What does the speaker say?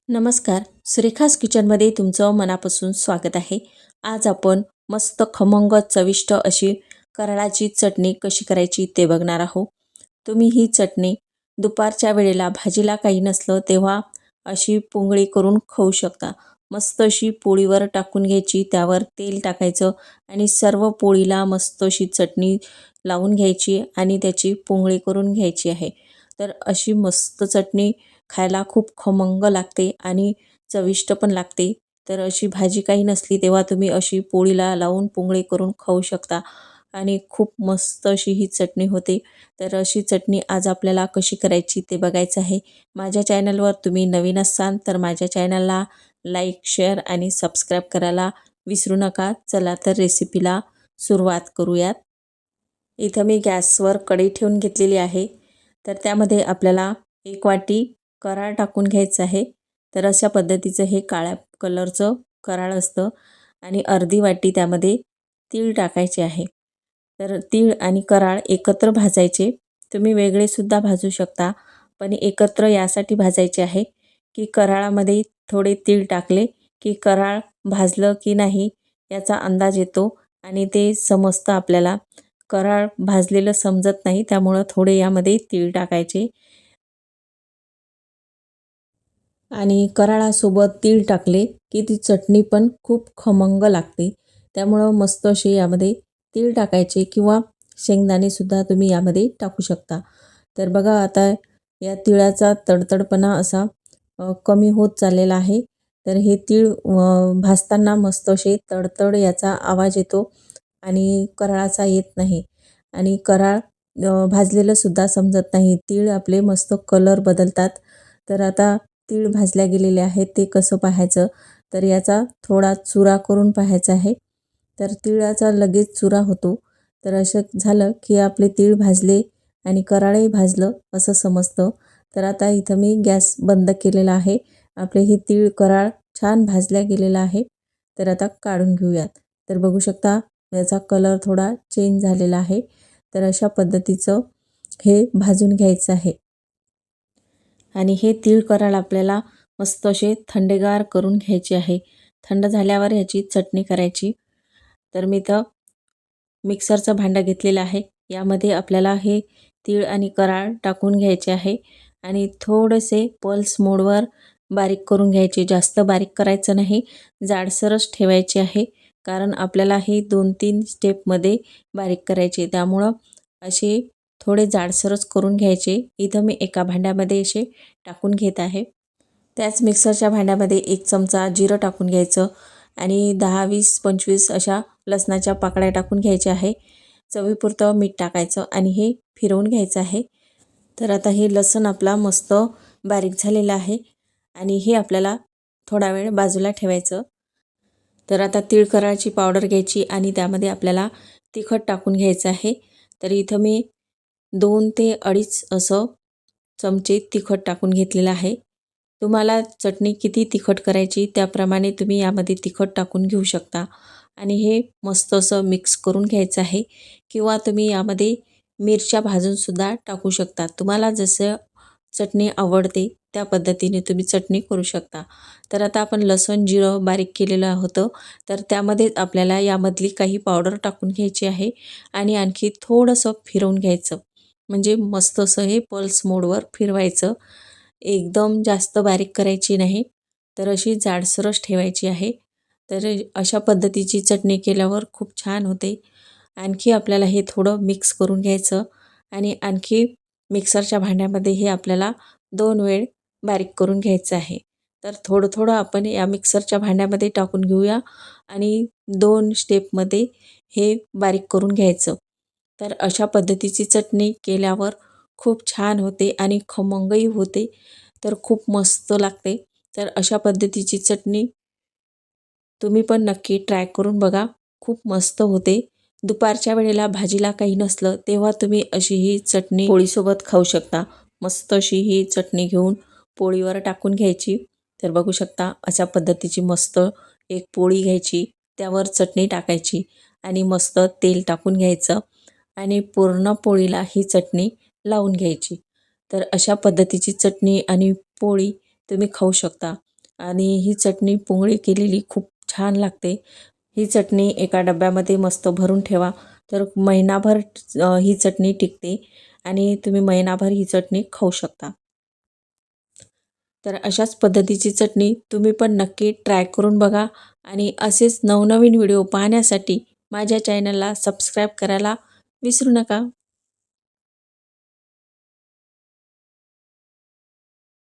नमस्कार. सुरेखास किचनमध्ये तुमचं मनापासून स्वागत आहे. आज आपण मस्त खमंग चविष्ट अशी कराळाची चटणी कशी करायची ते बघणार आहोत. तुम्ही ही चटणी दुपारच्या वेळेला भाजीला काही नसलं तेव्हा अशी पोंगळी करून खाऊ शकता. मस्त अशी पोळीवर टाकून घ्यायची, त्यावर तेल टाकायचं आणि सर्व पोळीला मस्त अशी चटणी लावून घ्यायची आणि त्याची पोंगळी करून घ्यायची आहे. तर अशी मस्त चटणी खायला खूप खमंग लागते आणि चविष्ट पण लागते. तर अशी भाजी काही नसली तेव्हा तुम्ही अशी पोळीला लावून पोंगळी करून खाऊ शकता आणि खूप मस्त अशी ही चटणी होते. तर अशी चटणी आज आपल्याला कशी करायची ते बघायचं आहे. माझ्या चॅनलवर तुम्ही नवीन असाल तर माझ्या चॅनलला लाईक, शेअर आणि सबस्क्राईब करायला विसरू नका. चला तर रेसिपीला सुरुवात करूयात. इथं मी गॅसवर कढई ठेवून घेतलेली आहे. तर त्यामध्ये आपल्याला 1 वाटी कराळ टाकून घ्यायचं आहे. तर अशा पद्धतीचं हे काळ्या कलरचं कराळ असतं आणि अर्धी वाटी त्यामध्ये तीळ टाकायचे आहे. तर तीळ आणि कराळ एकत्र भाजायचे. तुम्ही वेगळेसुद्धा भाजू शकता, पण एकत्र यासाठी भाजायचे आहे की कराळामध्ये थोडे तीळ टाकले की कराळ भाजलं की नाही याचा अंदाज येतो आणि ते समजतं आपल्याला. कराळ भाजलेलं समजत नाही, त्यामुळं थोडे यामध्ये तीळ टाकायचे आणि कराळासोबत तीळ टाकले की ती चटणी पण खूप खमंग लागते. त्यामुळं मस्त असे यामध्ये तीळ टाकायचे किंवा शेंगदाणेसुद्धा तुम्ही यामध्ये टाकू शकता. तर बघा आता या तिळाचा तडतडपणा असा कमी होत चाललेला आहे. तर हे तीळ भाजताना मस्त असे तडतड याचा आवाज येतो आणि कराळाचा येत नाही आणि कराळ भाजलेलं सुद्धा समजत नाही. तीळ आपले मस्त कलर बदलतात. तर आता तीळ भाजल्या गेलेले आहेत ते कसं पाहायचं, तर याचा थोडा चुरा करून पाहायचा आहे. तर तिळाचा लगेच चुरा होतो. तर असं झालं की आपले तीळ भाजले आणि कराळही भाजलं असं समजतं. तर आता इथं मी गॅस बंद केलेला आहे. आपले ही तीळ कराळ छान भाजल्या गेलेला आहे. तर आता काढून घेऊयात. तर बघू शकता याचा कलर थोडा चेंज झालेला आहे. तर अशा पद्धतीचं हे भाजून घ्यायचं आहे आणि हे तीळ कराळ आपल्याला मस्त असे थंडेगार करून घ्यायचे आहे. थंड झाल्यावर ह्याची चटणी करायची. तर मी इथं मिक्सरचं भांडं घेतलेलं आहे. यामध्ये आपल्याला हे तीळ आणि कराळ टाकून घ्यायचे आहे आणि थोडेसे पल्स मोडवर बारीक करून घ्यायचे. जास्त बारीक करायचं नाही, जाडसरच ठेवायचे आहे. कारण आपल्याला हे 2-3 स्टेपमध्ये बारीक करायचे, त्यामुळं असे थोडे जाडसरच करून घ्यायचे. इथं मी एका भांड्यामध्ये असे टाकून घेत आहे. त्याच मिक्सरच्या भांड्यामध्ये 1 चमचा जिरं टाकून घ्यायचं आणि 10, 20, 25 अशा लसणाच्या पाकळ्या टाकून घ्यायच्या आहे. चवीपुरतं मीठ टाकायचं आणि हे फिरवून घ्यायचं आहे. तर आता हे लसूण आपला मस्त बारीक झालेलं आहे आणि हे आपल्याला थोडा वेळ बाजूला ठेवायचं. तर आता तीळ कराळची पावडर घ्यायची आणि त्यामध्ये आपल्याला तिखट टाकून घ्यायचं आहे. तर इथं मी 2 ते 2.5 असं चमचे तिखट टाकून घेतलेलं आहे. तुम्हाला चटणी किती तिखट करायची त्याप्रमाणे तुम्ही यामध्ये तिखट टाकून घेऊ शकता आणि हे मस्त असं मिक्स करून घ्यायचं आहे किंवा तुम्ही यामध्ये मिरच्या भाजूनसुद्धा टाकू शकता. तुम्हाला जसं चटणी आवडते त्या पद्धतीने तुम्ही चटणी करू शकता. तर आता आपण लसूण, जिरं बारीक केलेलं होतं, तर त्यामध्येच आपल्याला यामधली काही पावडर टाकून घ्यायची आहे आणि आणखी थोडंसं फिरवून घ्यायचं. म्हणजे मस्त असं हे पल्स मोडवर फिरवायचं. एकदम जास्त बारीक करायची नाही, तर अशी जाडसरच ठेवायची आहे. तर अशा पद्धतीची चटणी केल्यावर खूप छान होते. आणखी आपल्याला हे थोडं मिक्स करून घ्यायचं आणि आणखी मिक्सरच्या भांड्यामध्ये हे आपल्याला 2 वेळ बारीक करून घ्यायचं आहे. तर थोडं-थोडं आपण या मिक्सरच्या भांड्यामध्ये टाकून घेऊया आणि 2 स्टेपमध्ये हे बारीक करून घ्यायचं. तर अशा पद्धतीची चटणी केल्यावर खूप छान होते आणि खमंगही होते. तर खूप मस्त लागते. तर अशा पद्धतीची चटणी तुम्ही पण नक्की ट्राय करून बघा. खूप मस्त होते. दुपारच्या वेळेला भाजीला काही नसलं तेव्हा तुम्ही अशी ही चटणी पोळीसोबत खाऊ शकता. मस्त अशी ही चटणी घेऊन पोळीवर टाकून घ्यायची. तर बघू शकता अशा पद्धतीची मस्त एक पोळी घ्यायची, त्यावर चटणी टाकायची आणि मस्त तेल टाकून घ्यायचं आणि पूर्ण पोळीला ही चटणी लावून घ्यायची. तर अशा पद्धतीची चटणी आणि पोळी तुम्ही खाऊ शकता. आणि ही चटणी पुंगळी केलेली खूप छान लागते. ही चटणी एका डब्यामध्ये मस्त भरून ठेवा तर महिनाभर ही चटणी टिकते आणि तुम्ही महिनाभर ही चटणी खाऊ शकता. तर अशाच पद्धतीची चटणी तुम्ही पण नक्की ट्राय करून बघा आणि असेच नवनवीन व्हिडिओ पाहण्यासाठी माझ्या चॅनलला सबस्क्राईब करायला विसरू नका.